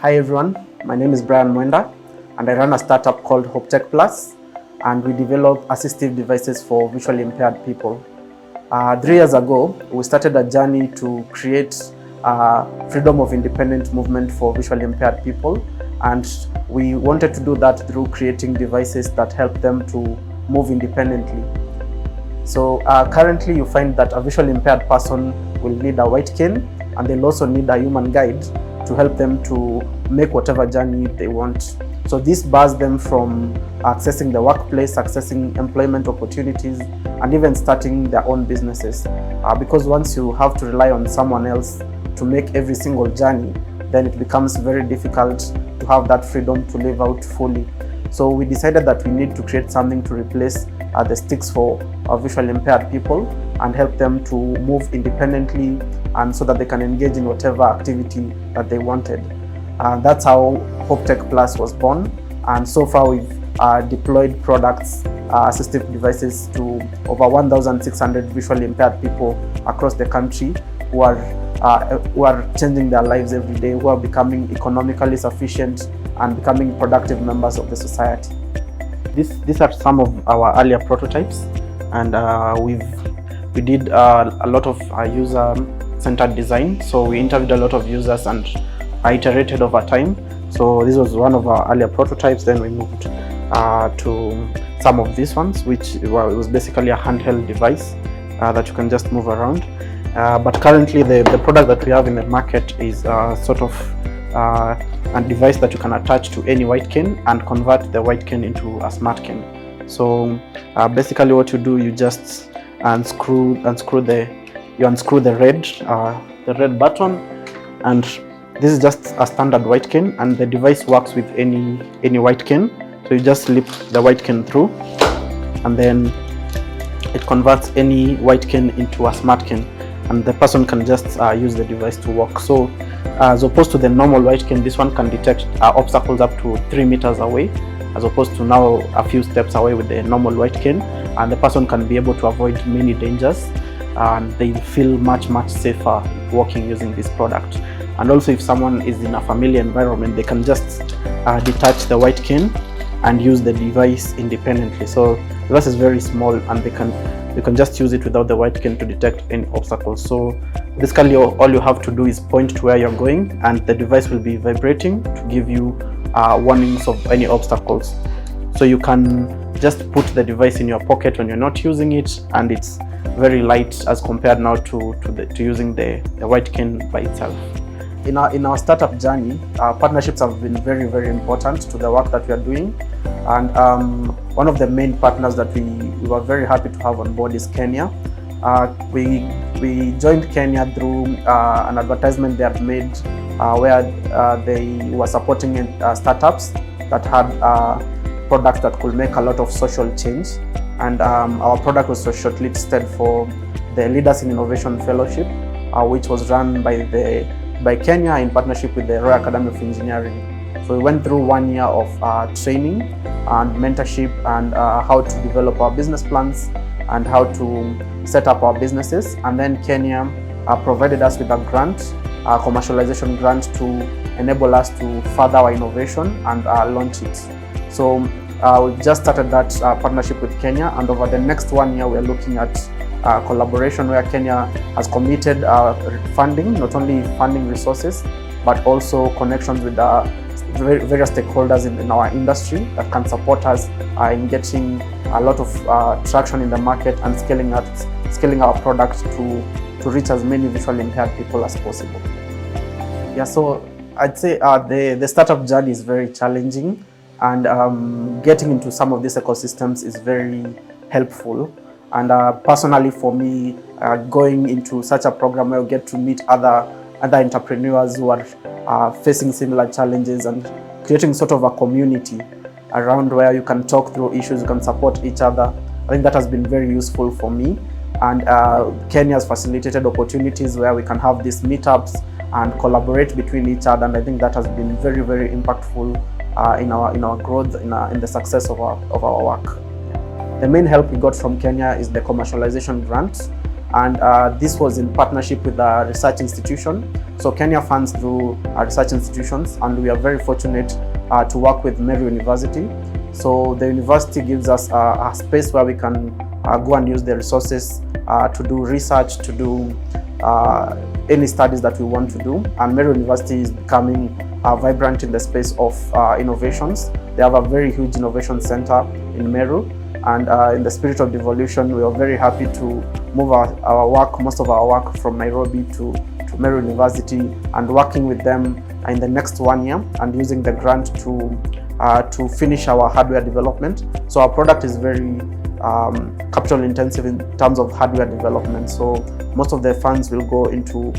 Hi everyone, my name is Brian Mwenda and I run a startup called Hope Tech Plus, and we develop assistive devices for visually impaired people. 3 years ago, we started a journey to create a freedom of independent movement for visually impaired people, and we wanted to do that through creating devices that help them to move independently. So currently you find that a visually impaired person will need a white cane, and they'll also need a human guide to help them to make whatever journey they want. So this bars them from accessing the workplace, accessing employment opportunities, and even starting their own businesses. Because once you have to rely on someone else to make every single journey, then it becomes very difficult to have that freedom to live out fully. So we decided that we need to create something to replace the sticks for visually impaired people and help them to move independently, and so that they can engage in whatever activity that they wanted. That's how Hope Tech Plus was born, and so far we've deployed products, assistive devices to over 1,600 visually impaired people across the country who are changing their lives every day, who are becoming economically sufficient and becoming productive members of the society. These are some of our earlier prototypes, and we did a lot of user-centered design. So we interviewed a lot of users and iterated over time. So this was one of our earlier prototypes. Then we moved to some of these ones, which was basically a handheld device that you can just move around. But currently the product that we have in the market is sort of a device that you can attach to any white cane and convert the white cane into a smart cane. So basically what you do, you just unscrew the red button, and this is just a standard white cane, and the device works with any white cane. So you just slip the white cane through, and then it converts any white cane into a smart cane, and the person can just use the device to walk. So as opposed to the normal white cane, this one can detect obstacles up to 3 meters away, as opposed to now a few steps away with the normal white cane, and the person can be able to avoid many dangers, and they feel much safer walking using this product. And also, if someone is in a familiar environment, they can just detach the white cane and use the device independently. So the device is very small, and they can just use it without the white cane to detect any obstacles. So basically all you have to do is point to where you're going, and the device will be vibrating to give you warnings of any obstacles. So you can just put the device in your pocket when you're not using it, and it's very light as compared now to using the white cane by itself. In our startup journey, partnerships have been very important to the work that we are doing, and one of the main partners that we were very happy to have on board is Kenya. We joined Kenya through an advertisement they had made where they were supporting startups that had products that could make a lot of social change, and our product was shortlisted for the Leaders in Innovation Fellowship, which was run by Kenya in partnership with the Royal Academy of Engineering. So we went through 1 year of training and mentorship, and how to develop our business plans and how to set up our businesses. And then Kenya provided us with a grant, a commercialization grant, to enable us to further our innovation and launch it. So we've just started that partnership with Kenya, and over the next 1 year we're looking at collaboration where Kenya has committed funding, not only funding resources, but also connections with various stakeholders in our industry that can support us in getting a lot of traction in the market and scaling our product to reach as many visually impaired people as possible. Yeah, so I'd say the startup journey is very challenging, and getting into some of these ecosystems is very helpful. And personally for me, going into such a program where you get to meet other entrepreneurs who are facing similar challenges, and creating sort of a community around where you can talk through issues, you can support each other, I think that has been very useful for me. And Kenya has facilitated opportunities where we can have these meetups and collaborate between each other, and I think that has been very impactful in our growth, in the success of our work. The main help we got from Kenya is the commercialization grant, and this was in partnership with a research institution. So Kenya funds through research institutions, and we are very fortunate to work with Meru University. So the university gives us a space where we can go and use the resources to do research, to do any studies that we want to do. And Meru University is becoming vibrant in the space of innovations. They have a very huge innovation center in Meru, and in the spirit of devolution, we are very happy to move our work, most of our work, from Nairobi to Meru University, and working with them in the next 1 year and using the grant to finish our hardware development. So our product is very capital intensive in terms of hardware development. So most of the funds will go into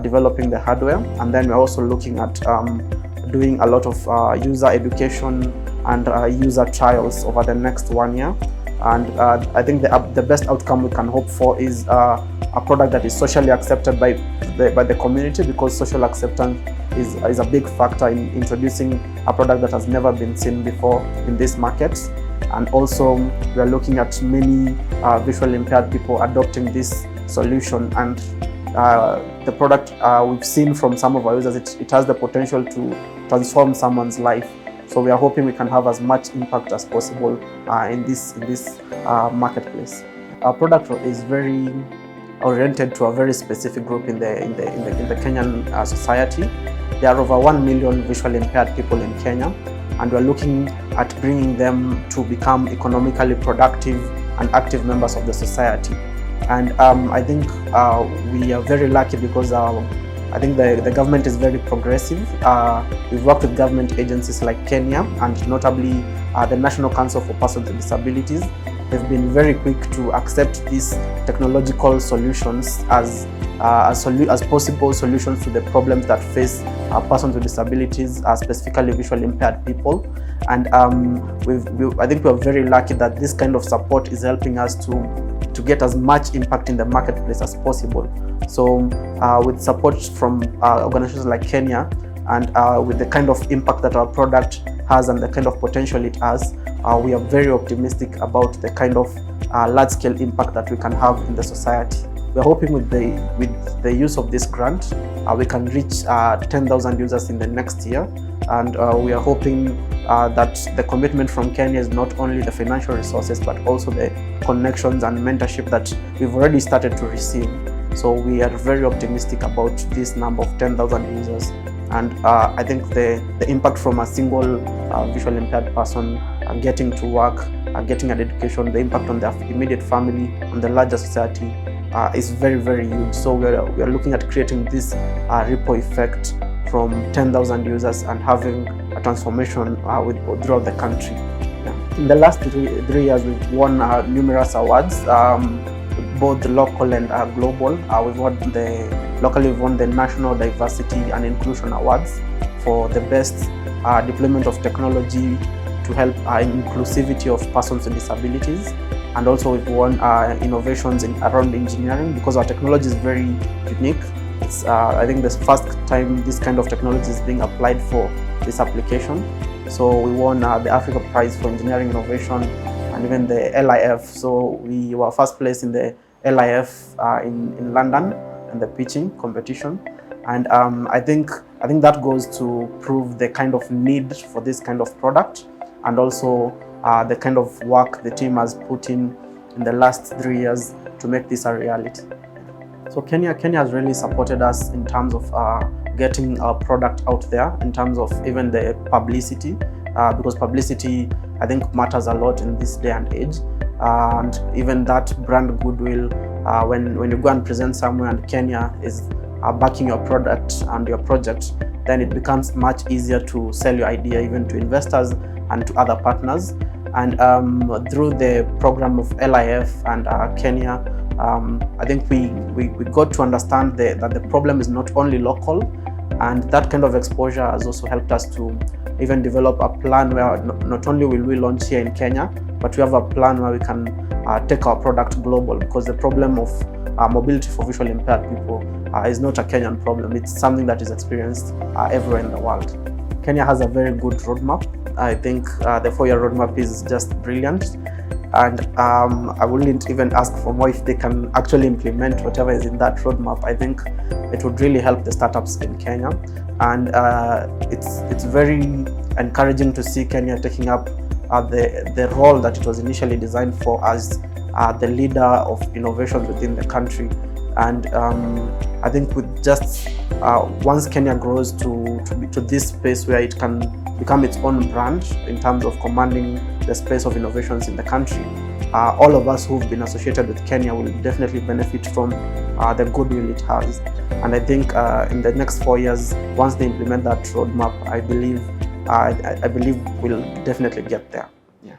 developing the hardware, and then we're also looking at doing a lot of user education and user trials over the next 1 year. And I think the best outcome we can hope for is a product that is socially accepted by the community, because social acceptance is a big factor in introducing a product that has never been seen before in these markets. And also we are looking at many visually impaired people adopting this solution, and the product we've seen from some of our users, it has the potential to transform someone's life. So we are hoping we can have as much impact as possible in this marketplace. Our product is very oriented to a very specific group in the Kenyan society. There are over 1 million visually impaired people in Kenya, and we're looking at bringing them to become economically productive and active members of the society. And I think we are very lucky because I think the government is very progressive. We've worked with government agencies like Kenya, and notably the National Council for Persons with Disabilities. They've been very quick to accept these technological solutions as possible solutions to the problems that face persons with disabilities, specifically visually impaired people. And I think we're very lucky that this kind of support is helping us to get as much impact in the marketplace as possible. So with support from organizations like Kenya, and with the kind of impact that our product has and the kind of potential it has, we are very optimistic about the kind of large-scale impact that we can have in the society. We're hoping with the use of this grant, we can reach 10,000 users in the next year. And we are hoping that the commitment from Kenya is not only the financial resources, but also the connections and mentorship that we've already started to receive. So we are very optimistic about this number of 10,000 users. And I think the impact from a single visually impaired person getting to work, getting an education, the impact on their immediate family, on the larger society is very, very huge. So we are looking at creating this ripple effect from 10,000 users and having a transformation throughout the country. Yeah. In the last three years, we've won numerous awards, both local and global. Locally, we've won the National Diversity and Inclusion Awards for the best deployment of technology to help inclusivity of persons with disabilities. And also we've won innovations around engineering, because our technology is very unique. It's I think the first time this kind of technology is being applied for this application. So we won the Africa Prize for Engineering Innovation, and even the LIF. So we were first place in the LIF in London in the pitching competition. And I think that goes to prove the kind of need for this kind of product, and also the kind of work the team has put in the last 3 years to make this a reality. So Kenya has really supported us in terms of getting our product out there, in terms of even the publicity, because publicity, I think, matters a lot in this day and age. And even that brand goodwill, when you go and present somewhere and Kenya is backing your product and your project, then it becomes much easier to sell your idea even to investors and to other partners. And through the program of LIF and Kenya, I think we got to understand that the problem is not only local, and that kind of exposure has also helped us to even develop a plan where not only will we launch here in Kenya, but we have a plan where we can take our product global, because the problem of mobility for visually impaired people is not a Kenyan problem. It's something that is experienced everywhere in the world. Kenya has a very good roadmap. I think the 4-year roadmap is just brilliant. and I wouldn't even ask for more. If they can actually implement whatever is in that roadmap, I think it would really help the startups in Kenya. And it's very encouraging to see Kenya taking up the role that it was initially designed for, as the leader of innovations within the country. And I think with just once Kenya grows to this space where it can become its own brand in terms of commanding the space of innovations in the country, all of us who've been associated with Kenya will definitely benefit from the goodwill it has. And I think in the next 4 years, once they implement that roadmap, I believe we'll definitely get there. Yeah.